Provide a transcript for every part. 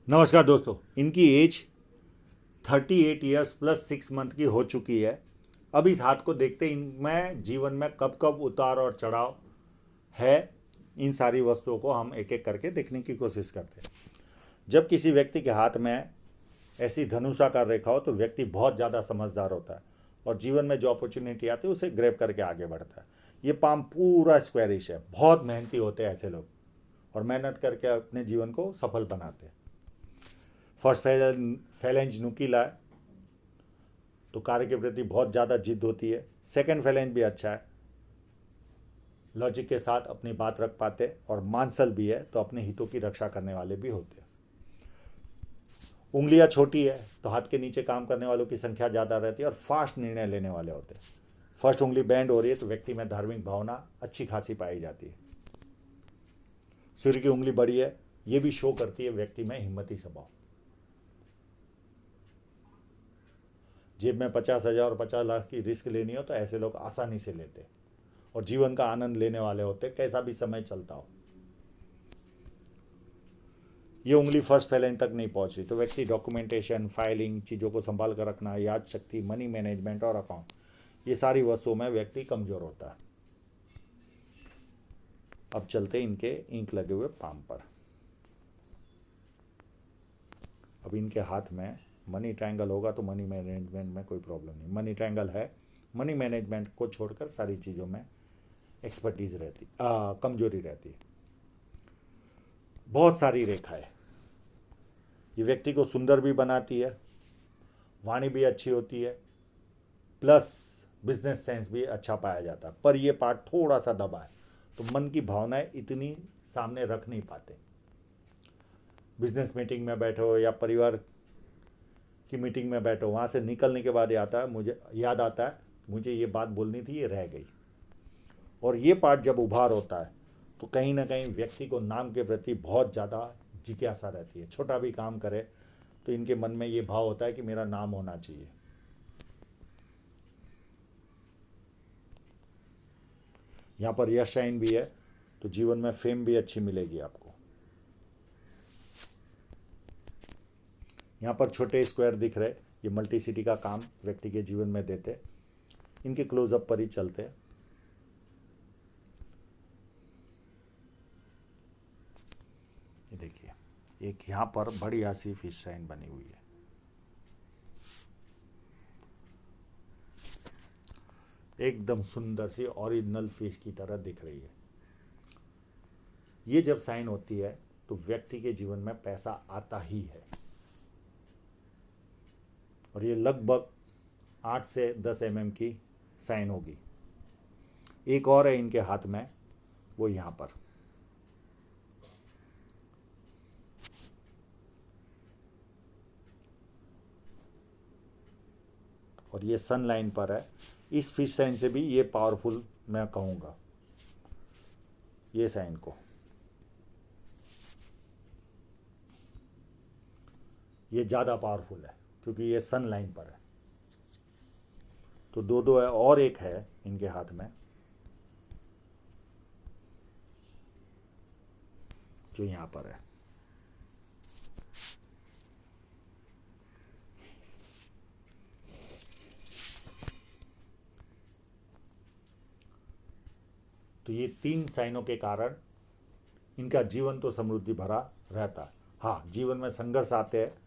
नमस्कार दोस्तों। इनकी एज 38 ईयर्स प्लस 6 मंथ की हो चुकी है। अब इस हाथ को देखते इनमें जीवन में कब कब उतार और चढ़ाव है, इन सारी वस्तुओं को हम एक एक करके देखने की कोशिश करते हैं। जब किसी व्यक्ति के हाथ में ऐसी धनुषाकार रेखा हो तो व्यक्ति बहुत ज़्यादा समझदार होता है और जीवन में जो अपॉर्चुनिटी आती है उसे ग्रैब करके आगे बढ़ता है। ये पाम पूरा स्क्वायरिश है, बहुत मेहनती होते हैं ऐसे लोग और मेहनत करके अपने जीवन को सफल बनाते हैं। फर्स्ट फैलेंज नुकीला है तो कार्य के प्रति बहुत ज़्यादा जिद होती है। सेकंड फैलेंज भी अच्छा है, लॉजिक के साथ अपनी बात रख पाते और मांसल भी है तो अपने हितों की रक्षा करने वाले भी होते हैं। उंगलियां छोटी है तो हाथ के नीचे काम करने वालों की संख्या ज़्यादा रहती है और फास्ट निर्णय लेने वाले होते हैं। फर्स्ट उंगली बैंड हो रही है तो व्यक्ति में धार्मिक भावना अच्छी खासी पाई जाती है। सूर्य की उंगली बड़ी है, ये भी शो करती है व्यक्ति में हिम्मती स्वभाव। जेब में 50,000 और 50 लाख की रिस्क लेनी हो तो ऐसे लोग आसानी से लेते और जीवन का आनंद लेने वाले होते, कैसा भी समय चलता हो। ये उंगली फर्स्ट फैलेंज तक नहीं पहुंच रही तो व्यक्ति डॉक्यूमेंटेशन, फाइलिंग, चीज़ों को संभाल कर रखना, याद शक्ति, मनी मैनेजमेंट और अकाउंट, ये सारी वस्तुओं में व्यक्ति कमज़ोर होता है। अब चलते इनके इंक लगे हुए पाम पर। अब इनके हाथ में मनी ट्रायंगल होगा तो मनी मैनेजमेंट में कोई प्रॉब्लम नहीं। मनी ट्रायंगल है, मनी मैनेजमेंट को छोड़कर सारी चीज़ों में एक्सपर्टीज रहती, कमजोरी रहती है। बहुत सारी रेखाएं ये व्यक्ति को सुंदर भी बनाती है, वाणी भी अच्छी होती है, प्लस बिजनेस सेंस भी अच्छा पाया जाता है। पर ये पार्ट थोड़ा सा दबा है तो मन की भावनाएं इतनी सामने रख नहीं पाते। बिजनेस मीटिंग में बैठो या परिवार की मीटिंग में बैठो, वहाँ से निकलने के बाद याद आता है मुझे ये बात बोलनी थी, ये रह गई। और ये पार्ट जब उभार होता है तो कहीं ना कहीं व्यक्ति को नाम के प्रति बहुत ज़्यादा जिज्ञासा रहती है। छोटा भी काम करे तो इनके मन में ये भाव होता है कि मेरा नाम होना चाहिए। यहाँ पर यश शाइन भी है तो जीवन में फेम भी अच्छी मिलेगी आपको। यहाँ पर छोटे स्क्वायर दिख रहे, ये मल्टी सिटी का काम व्यक्ति के जीवन में देते। इनके क्लोजअप पर ही चलते। ये देखिए, एक यहाँ पर बड़ी सी फिश साइन बनी हुई है। एकदम सुंदर सी ओरिजिनल फिश की तरह दिख रही है। ये जब साइन होती है तो व्यक्ति के जीवन में पैसा आता ही है और ये लगभग 8 से 10 mm की साइन होगी। एक और है इनके हाथ में, वो यहाँ पर। और ये सन लाइन पर है। इस फिश साइन से भी ये पावरफुल मैं कहूँगा, ये साइन को। ये ज़्यादा पावरफुल है क्योंकि ये सन लाइन पर है। तो दो दो है और एक है इनके हाथ में जो यहाँ पर है। तो ये 3 साइनों के कारण इनका जीवन तो समृद्धि भरा रहता है। हाँ, जीवन में संघर्ष आते हैं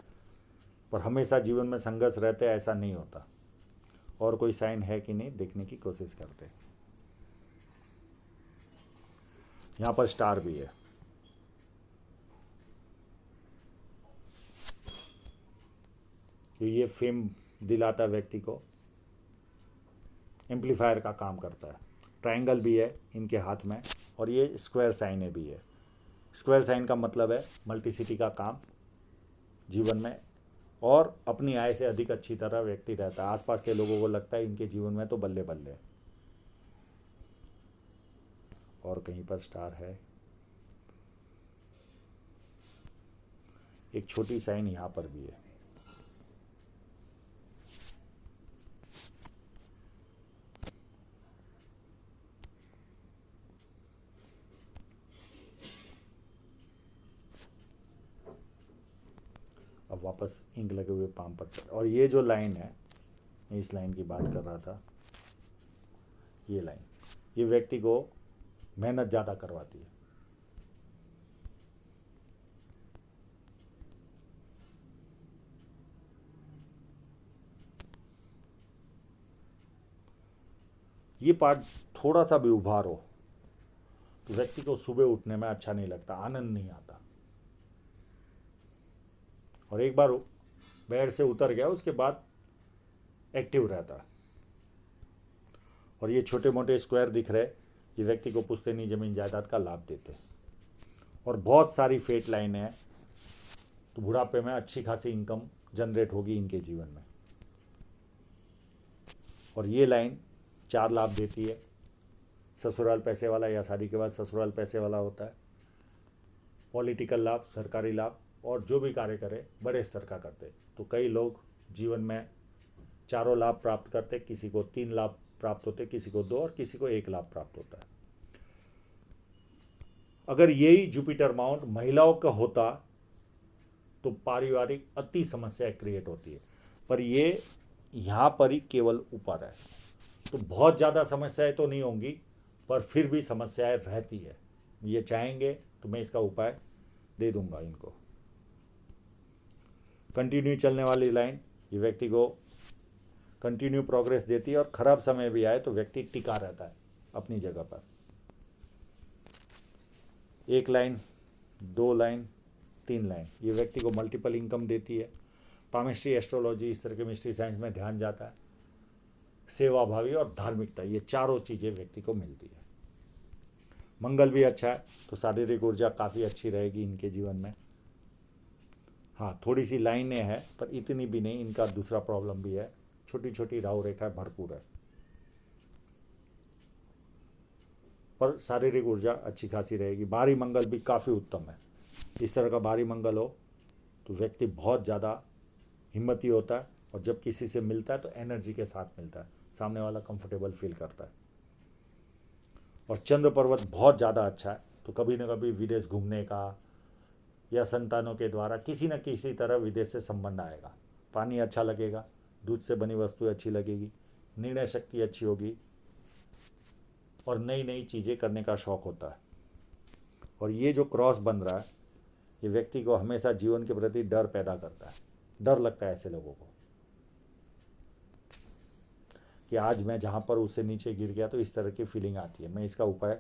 पर हमेशा जीवन में संघर्ष रहते हैं ऐसा नहीं होता। और कोई साइन है कि नहीं देखने की कोशिश करते। यहाँ पर स्टार भी है। तो ये फेम दिलाता है व्यक्ति को, एम्पलीफायर का काम करता है। ट्रायंगल भी है इनके हाथ में और ये स्क्वायर साइन भी है। स्क्वायर साइन का मतलब है मल्टीसिटी का काम जीवन में, और अपनी आय से अधिक अच्छी तरह व्यक्ति रहता है। आसपास के लोगों को लगता है इनके जीवन में तो बल्ले बल्ले। और कहीं पर स्टार है। एक छोटी साइन यहाँ पर भी है। वापस इंक लगे हुए पाम पर। और ये जो लाइन है, मैं इस लाइन की बात कर रहा था, ये लाइन, ये व्यक्ति को मेहनत ज़्यादा करवाती है। ये पार्ट थोड़ा सा भी उभार हो तो व्यक्ति को सुबह उठने में अच्छा नहीं लगता, आनंद नहीं आता। और एक बार बेड से उतर गया उसके बाद एक्टिव रहता है। और ये छोटे मोटे स्क्वायर दिख रहे, ये व्यक्ति को पुश्तैनी जमीन जायदाद का लाभ देते हैं। और बहुत सारी फेट लाइनें हैं, तो बुढ़ापे में अच्छी खासी इनकम जनरेट होगी इनके जीवन में। और ये लाइन 4 लाभ देती है। ससुराल पैसे वाला या शादी के बाद ससुराल पैसे वाला होता है। पॉलिटिकल लाभ, सरकारी लाभ, और जो भी कार्य करे बड़े स्तर का करते। तो कई लोग जीवन में चारों लाभ प्राप्त करते, किसी को 3 लाभ प्राप्त होते, किसी को 2 और किसी को 1 लाभ प्राप्त होता है। अगर यही जुपिटर माउंट महिलाओं का होता तो पारिवारिक अति समस्याएं क्रिएट होती है, पर ये यहाँ पर ही केवल ऊपर है, तो बहुत ज़्यादा समस्याएं तो नहीं होंगी, पर फिर भी समस्याएं रहती है। ये चाहेंगे तो मैं इसका उपाय दे दूंगा इनको। कंटिन्यू चलने वाली लाइन ये व्यक्ति को कंटिन्यू प्रोग्रेस देती है, और खराब समय भी आए तो व्यक्ति टिका रहता है अपनी जगह पर। 1 लाइन, 2 लाइन, 3 लाइन, ये व्यक्ति को मल्टीपल इनकम देती है। पामिस्ट्री, एस्ट्रोलॉजी, इस तरह के मिस्ट्री साइंस में ध्यान जाता है। सेवाभावी और धार्मिकता, ये चारों चीज़ें व्यक्ति को मिलती है। मंगल भी अच्छा है, तो शारीरिक ऊर्जा काफ़ी अच्छी रहेगी इनके जीवन में। हाँ, थोड़ी सी लाइनें हैं, पर इतनी भी नहीं। इनका दूसरा प्रॉब्लम भी है, छोटी छोटी राहु रेखा भरपूर है, पर शारीरिक ऊर्जा अच्छी खासी रहेगी। भारी मंगल भी काफ़ी उत्तम है। इस तरह का भारी मंगल हो तो व्यक्ति बहुत ज़्यादा हिम्मती होता है, और जब किसी से मिलता है तो एनर्जी के साथ मिलता है, सामने वाला कंफर्टेबल फील करता है। और चंद्र पर्वत बहुत ज़्यादा अच्छा है, तो कभी ना कभी विदेश घूमने का या संतानों के द्वारा किसी न किसी तरह विदेश से संबंध आएगा। पानी अच्छा लगेगा, दूध से बनी वस्तु अच्छी लगेगी, निर्णय शक्ति अच्छी होगी, और नई नई चीज़ें करने का शौक़ होता है। और ये जो क्रॉस बन रहा है, ये व्यक्ति को हमेशा जीवन के प्रति डर पैदा करता है। डर लगता है ऐसे लोगों को कि आज मैं जहाँ पर उससे नीचे गिर गया, तो इस तरह की फीलिंग आती है। मैं इसका उपाय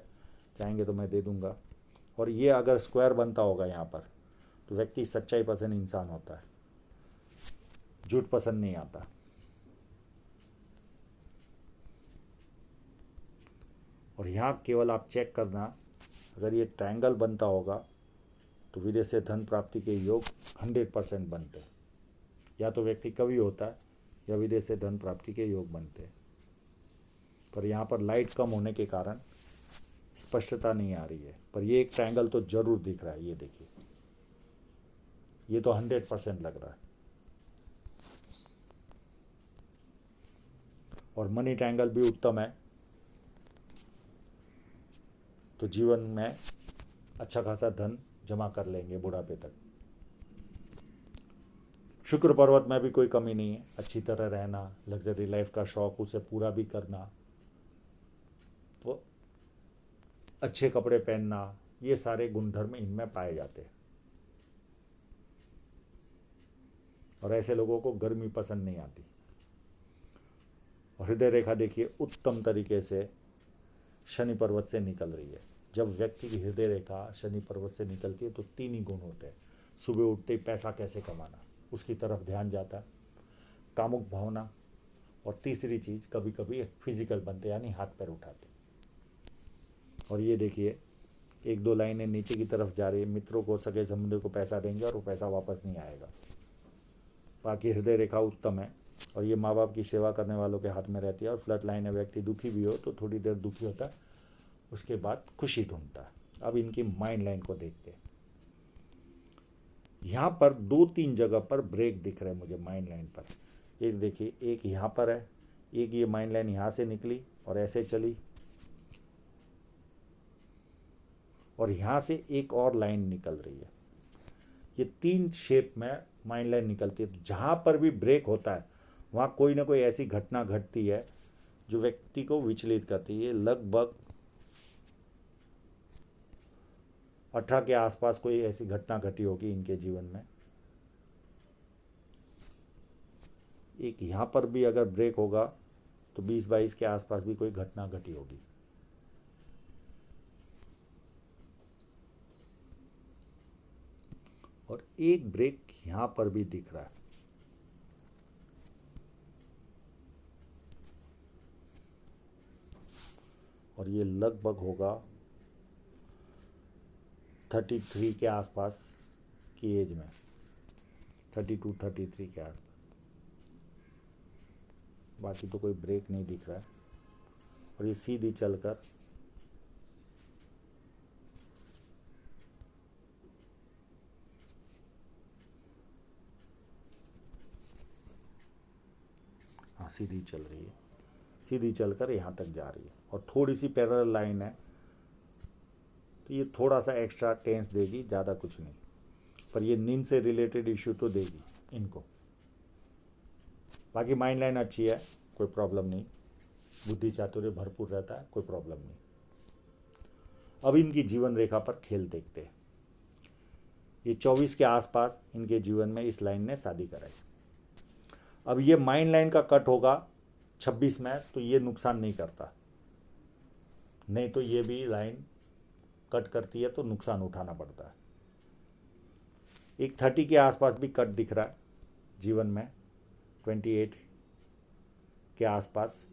चाहेंगे तो मैं दे दूंगा। और ये अगर स्क्वायर बनता होगा यहाँ पर, तो व्यक्ति सच्चाई पसंद इंसान होता है, झूठ पसंद नहीं आता। और यहाँ केवल आप चेक करना, अगर ये ट्रायंगल बनता होगा तो विदेश से धन प्राप्ति के योग 100% बनते हैं। या तो व्यक्ति कवि होता है या विदेश से धन प्राप्ति के योग बनते हैं। पर यहाँ पर लाइट कम होने के कारण स्पष्टता नहीं आ रही है, पर ये एक ट्रायंगल तो जरूर दिख रहा है। ये देखिए, ये तो 100% लग रहा है। और मनी ट्रायंगल भी उत्तम है, तो जीवन में अच्छा खासा धन जमा कर लेंगे बुढ़ापे तक। शुक्र पर्वत में भी कोई कमी नहीं है। अच्छी तरह रहना, लग्जरी लाइफ का शौक उसे पूरा भी करना, वो अच्छे कपड़े पहनना, ये सारे गुणधर्म इनमें पाए जाते हैं। और ऐसे लोगों को गर्मी पसंद नहीं आती। और हृदय रेखा देखिए, उत्तम तरीके से शनि पर्वत से निकल रही है। जब व्यक्ति की हृदय रेखा शनि पर्वत से निकलती है तो 3 ही गुण होते हैं। सुबह उठते ही पैसा कैसे कमाना, उसकी तरफ ध्यान जाता है, कामुक भावना, और तीसरी चीज़ कभी कभी फिजिकल बनते, यानी हाथ पैर उठाते। और ये देखिए, 1-2 लाइनें नीचे की तरफ जा रही है। मित्रों को, सगे संबंधियों को पैसा देंगे और वो पैसा वापस नहीं आएगा। बाकी हृदय रेखा उत्तम है, और ये माँ बाप की सेवा करने वालों के हाथ में रहती है। और फ्लड लाइन है, व्यक्ति दुखी भी हो तो थोड़ी देर दुखी होता है, उसके बाद खुशी ढूंढता है। अब इनकी माइंड लाइन को देखते हैं। यहाँ पर 2-3 जगह पर ब्रेक दिख रहे हैं मुझे माइंड लाइन पर। एक देखिए, एक यहाँ पर है, एक ये माइंड लाइन यहाँ से निकली और ऐसे चली, और यहाँ से एक और लाइन निकल रही है। ये 3 शेप में माइंड लाइन निकलती है। तो जहाँ पर भी ब्रेक होता है वहाँ कोई ना कोई ऐसी घटना घटती है जो व्यक्ति को विचलित करती है। लगभग 18 के आसपास कोई ऐसी घटना घटी होगी इनके जीवन में। एक यहाँ पर भी अगर ब्रेक होगा तो 20-22 के आसपास भी कोई घटना घटी होगी। और एक ब्रेक यहाँ पर भी दिख रहा है। और ये लगभग होगा 33 के आसपास की एज में, 32-33 के आसपास। बाकी तो कोई ब्रेक नहीं दिख रहा है। और ये सीधी चलकर हाँ सीधी चल रही है, सीधी चलकर यहाँ तक जा रही है और थोड़ी सी पैरेलल लाइन है। तो ये थोड़ा सा एक्स्ट्रा टेंस देगी, ज़्यादा कुछ नहीं, पर ये नींद से रिलेटेड इश्यू तो देगी इनको। बाकी माइंड लाइन अच्छी है, कोई प्रॉब्लम नहीं, बुद्धि चातुर्य भरपूर रहता है, कोई प्रॉब्लम नहीं। अब इनकी जीवन रेखा पर खेल देखते हैं। ये 24 के आसपास इनके जीवन में इस लाइन ने शादी कराई। अब ये माइंड लाइन का कट होगा 26 में, तो ये नुकसान नहीं करता, नहीं तो ये भी लाइन कट करती है तो नुकसान उठाना पड़ता है। एक 30 के आसपास भी कट दिख रहा है जीवन में, 28 के आसपास,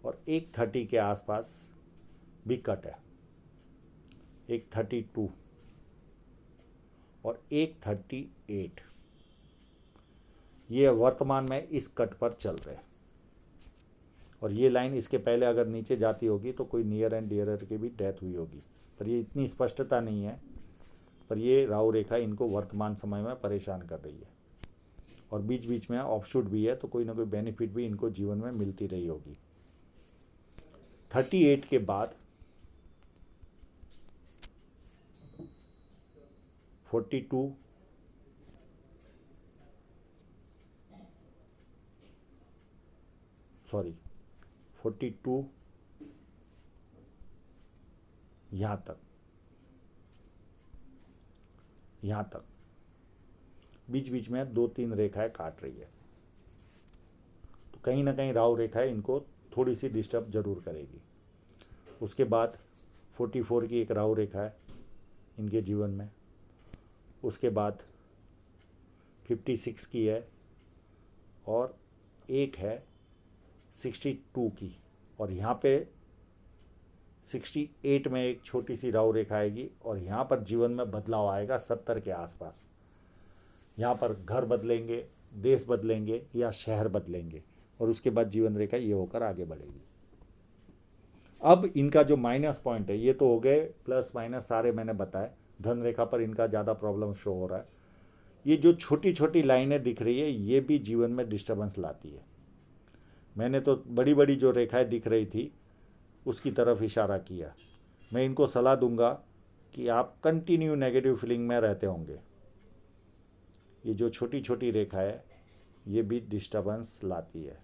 और एक 30 के आसपास भी कट है, एक 32 और एक 38। ये वर्तमान में इस कट पर चल रहे हैं। और ये लाइन इसके पहले अगर नीचे जाती होगी तो कोई नियर एंड डियरर की भी डेथ हुई होगी, पर ये इतनी स्पष्टता नहीं है। पर ये राहु रेखा इनको वर्तमान समय में परेशान कर रही है। और बीच बीच में ऑफशूट भी है, तो कोई ना कोई बेनिफिट भी इनको जीवन में मिलती रही होगी। 38 के बाद 42, सॉरी 42 यहाँ तक, यहाँ तक बीच बीच में 2-3 रेखाएं काट रही है। तो कहीं ना कहीं राहु रेखाएं इनको थोड़ी सी डिस्टर्ब जरूर करेगी। उसके बाद 44 की एक राहु रेखा है इनके जीवन में। उसके बाद 56 की है और एक है 62 की। और यहाँ पे 68 में एक छोटी सी राहु रेखा आएगी और यहाँ पर जीवन में बदलाव आएगा 70 के आसपास। यहाँ पर घर बदलेंगे, देश बदलेंगे या शहर बदलेंगे, और उसके बाद जीवन रेखा ये होकर आगे बढ़ेगी। अब इनका जो माइनस पॉइंट है, ये तो हो गए प्लस माइनस सारे मैंने बताए। धन रेखा पर इनका ज़्यादा प्रॉब्लम शो हो रहा है। ये जो छोटी छोटी लाइनें दिख रही है ये भी जीवन में डिस्टर्बेंस लाती है। मैंने तो बड़ी बड़ी जो रेखाएं दिख रही थी उसकी तरफ इशारा किया। मैं इनको सलाह दूंगा कि आप कंटिन्यू नेगेटिव फीलिंग में रहते होंगे। ये जो छोटी छोटी रेखा है ये भी डिस्टर्बेंस लाती है,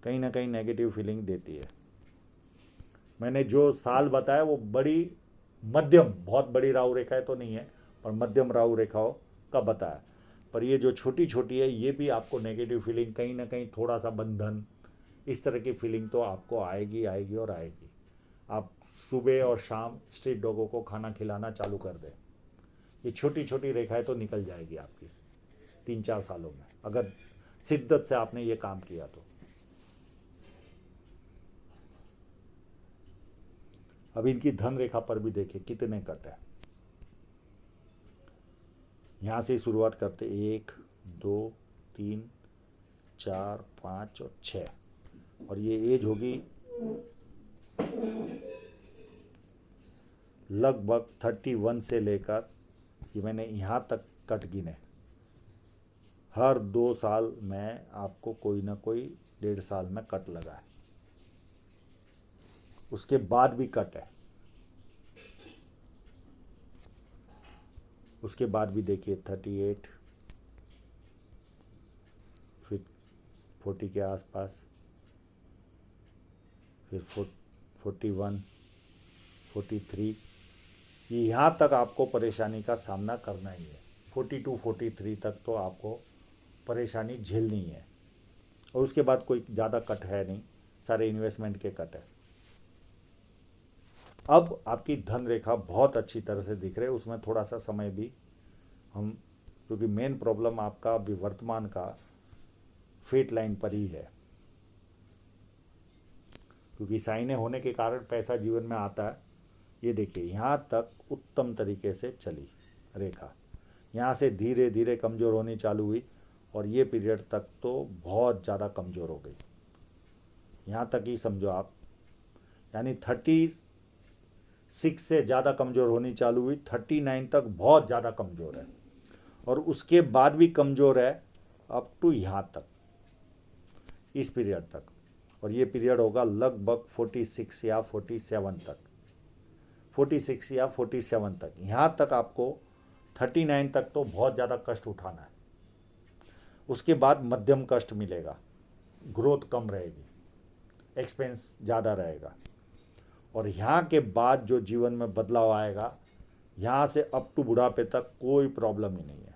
कहीं ना कहीं नेगेटिव फीलिंग देती है। मैंने जो साल बताया वो बड़ी मध्यम, बहुत बड़ी राहु रेखाएं तो नहीं है और मध्यम राहु रेखाओं का बताया। पर ये जो छोटी छोटी है ये भी आपको नेगेटिव फीलिंग, कहीं ना कहीं थोड़ा सा बंधन, इस तरह की फीलिंग तो आपको आएगी आएगी और आएगी। आप सुबह और शाम स्ट्रीट डॉगों को खाना खिलाना चालू कर दें, ये छोटी छोटी रेखाएं तो निकल जाएगी आपकी 3-4 सालों में, अगर शिद्दत से आपने ये काम किया तो। अब इनकी धन रेखा पर भी देखिए कितने कट है। यहाँ से शुरुआत करते 1, 2, 3, 4, 5 और 6, और ये एज होगी लगभग 31 से लेकर, ये मैंने यहाँ तक कट गिने। हर 2 साल में आपको कोई ना कोई 1.5 साल में कट लगा है, उसके बाद भी कट है। उसके बाद भी देखिए 38, फिर 40 के आसपास, फिर 41, 43, ये यहाँ तक आपको परेशानी का सामना करना ही है। 42, 43 तक तो आपको परेशानी झेलनी है, और उसके बाद कोई ज़्यादा कट है नहीं, सारे इन्वेस्टमेंट के कट है। अब आपकी धन रेखा बहुत अच्छी तरह से दिख रही है, उसमें थोड़ा सा समय भी हम, क्योंकि मेन प्रॉब्लम आपका अभी वर्तमान का फेट लाइन पर ही है, क्योंकि साइने होने के कारण पैसा जीवन में आता है। ये देखिए यहाँ तक उत्तम तरीके से चली रेखा, यहाँ से धीरे धीरे कमज़ोर होनी चालू हुई, और ये पीरियड तक तो बहुत ज़्यादा कमज़ोर हो गई। यहाँ तक ही समझो आप, यानी 36 से ज़्यादा कमज़ोर होनी चालू हुई, 39 तक बहुत ज़्यादा कमज़ोर है, और उसके बाद भी कमज़ोर है अप टू यहाँ तक, इस पीरियड तक। और ये पीरियड होगा लगभग 46 या 47 तक, 46 या 47 तक। यहाँ तक आपको 39 तक तो बहुत ज़्यादा कष्ट उठाना है, उसके बाद मध्यम कष्ट मिलेगा, ग्रोथ कम रहेगी, एक्सपेंस ज़्यादा रहेगा, और यहाँ के बाद जो जीवन में बदलाव आएगा, यहाँ से अप टू बुढ़ापे तक कोई प्रॉब्लम ही नहीं है।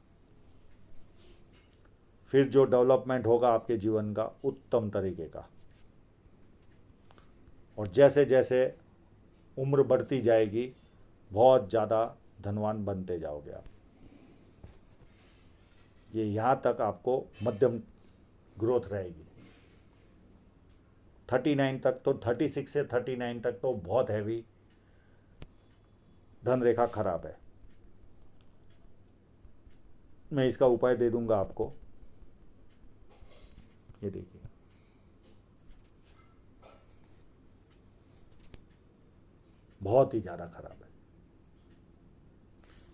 फिर जो डेवलपमेंट होगा आपके जीवन का उत्तम तरीके का, और जैसे जैसे उम्र बढ़ती जाएगी बहुत ज़्यादा धनवान बनते जाओगे आप। ये यहाँ तक आपको मध्यम ग्रोथ रहेगी। 39 तक तो, 36 से 39 तक तो बहुत हैवी धन रेखा खराब है। मैं इसका उपाय दे दूंगा आपको, ये देखिए, बहुत ही ज़्यादा खराब है।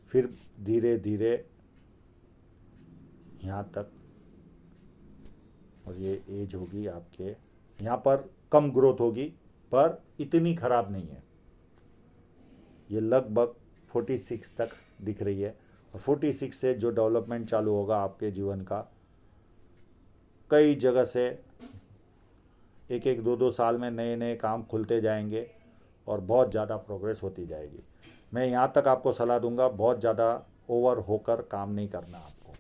फिर धीरे धीरे यहाँ तक, और ये एज होगी आपके, यहाँ पर कम ग्रोथ होगी पर इतनी खराब नहीं है। ये लगभग 46 तक दिख रही है, और 46 से जो डेवलपमेंट चालू होगा आपके जीवन का, कई जगह से एक एक दो दो साल में नए नए काम खुलते जाएंगे, और बहुत ज़्यादा प्रोग्रेस होती जाएगी। मैं यहाँ तक आपको सलाह दूंगा, बहुत ज़्यादा ओवर होकर काम नहीं करना आपको,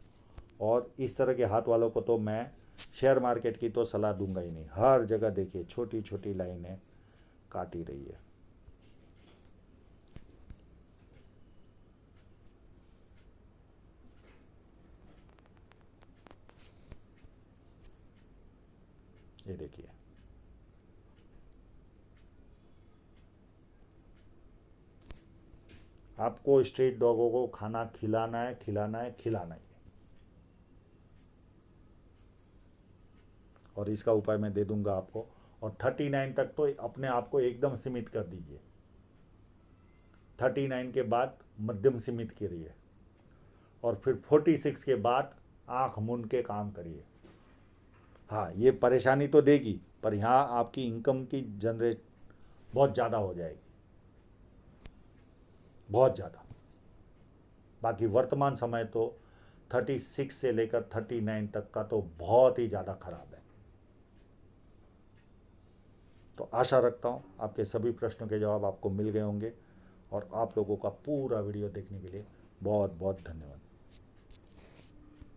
और इस तरह के हाथ वालों को तो मैं शेयर मार्केट की तो सलाह दूंगा ही नहीं। हर जगह देखिए छोटी छोटी लाइनें काट ही रही है। ये देखिए, आपको स्ट्रीट डॉगों को खाना खिलाना है, खिलाना है, खिलाना ही है। और इसका उपाय मैं दे दूंगा आपको। और 39 तक तो अपने आप को एकदम सीमित कर दीजिए, 39 के बाद मध्यम सीमित करिए, और फिर 46 के बाद आँख मूंद के काम करिए। हाँ, ये परेशानी तो देगी, पर यहाँ आपकी इनकम की जनरेट बहुत ज़्यादा हो जाएगी, बहुत ज़्यादा। बाकी वर्तमान समय तो 36 से लेकर 39 तक का तो बहुत ही ज़्यादा खराब है। तो आशा रखता हूँ आपके सभी प्रश्नों के जवाब आपको मिल गए होंगे, और आप लोगों का पूरा वीडियो देखने के लिए बहुत बहुत धन्यवाद।